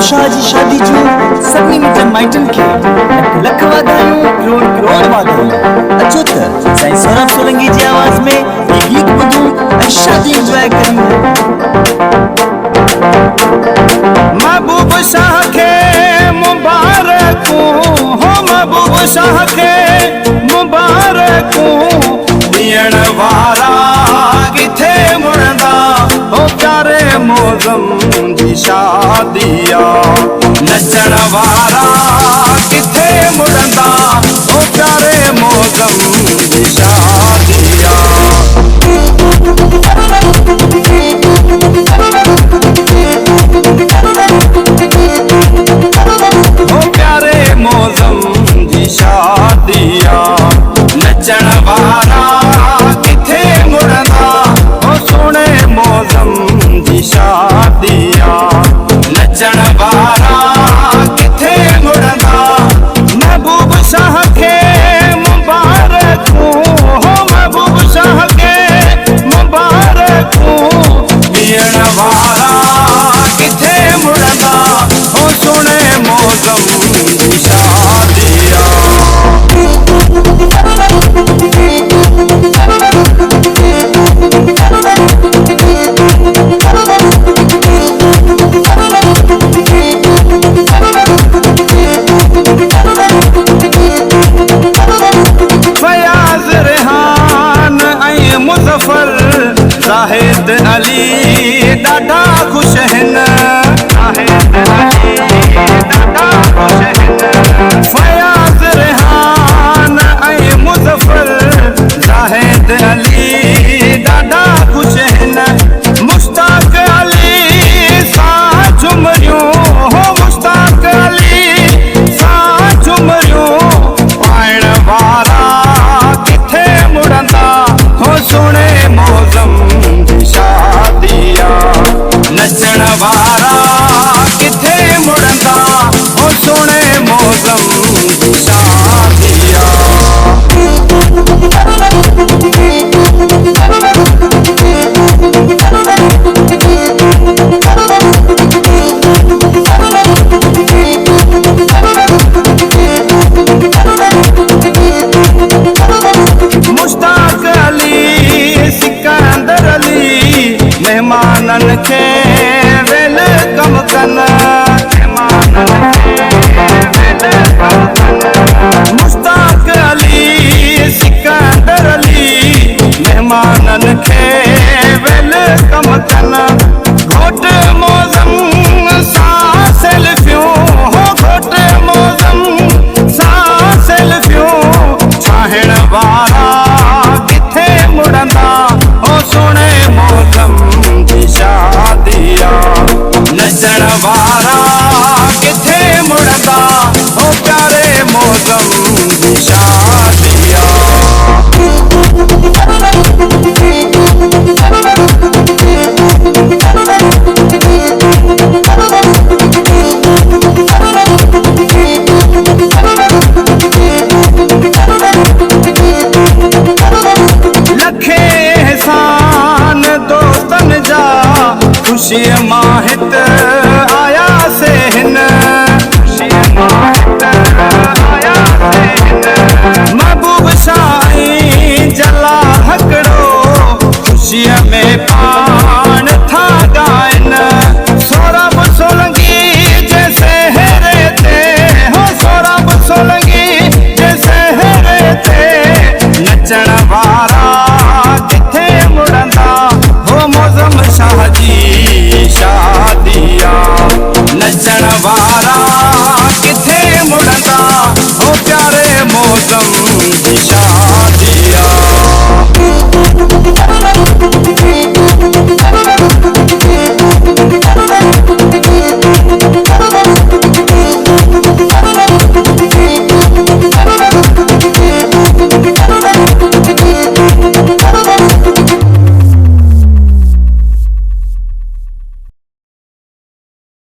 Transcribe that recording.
महबूब शाह जी शादी जूं सभिनी मिट माइटन खे लख लख वाधायूं, करोड़ करोड़ वाधायूं। अचो त साईं सौरभ सोलंकी जी आवाज़ में ये गीत ॿुधूं ऐं शादी एंजॉय करियूं। महबूब शाह के मुबारकूं, हो महबूब शाह के मुबारकूं, ॾियण वारा किथे मुड़ंदा, हो प्यारे मौज़म जी शादी आ। नचण वारा किथे मुड़ंदा, हो प्यारे मौज़म जी शादी आ। नचण वारा किथे मुड़ंदा, हो सोने मौज़म जी शादी आ। नचण वारा किथे मुड़ंदा, महबूब शाह के मुबारकूं, हो महबूब शाह के मुबारकूं, ॾियण वारा किथे मुड़ंदा, हो सोने मौज़म जी शादी आ। ज़ाहिद अली ॾाढा ख़ुश आहिनि, ज़ाहिद अली ॾाढा ख़ुश आहिनि। फयाज़ रेहान ऐं मुज़फ़र, ज़ाहिद अली ॾाढा ख़ुश आहिनि। मुश्ताक़ अली सां झुमरियूं, हो मुश्ताक़ अली सां झुमरियूं, पाइण वारा किथे मुड़ंदा, हो सुणे मौज़म जी शादी आ। नचण वारा किथे मुड़ंदा, हो सुणे मौज़म जी शादी आ। मुश्ताक़ अली सिकंदर अली मेहमानन खे वेलकम कनि, मेहमानन खे वेलकम कनि। मुश्ताक़ अली सिकंदर अली मेहमानन खे वेलकम कनि। घोट मौज़म सां सेल्फियूं, हो घोट मौज़म सां सेल्फियूं, चाहण वारा किथे मुड़ंदा, हो सुणे मौज़म जी शादी आ। नचण वारा किथे मुड़ंदा, हो प्यारे मौज़म जी शादी आ। लखे एहसान दोस्तन जा, ख़ुशीअ मां हित आया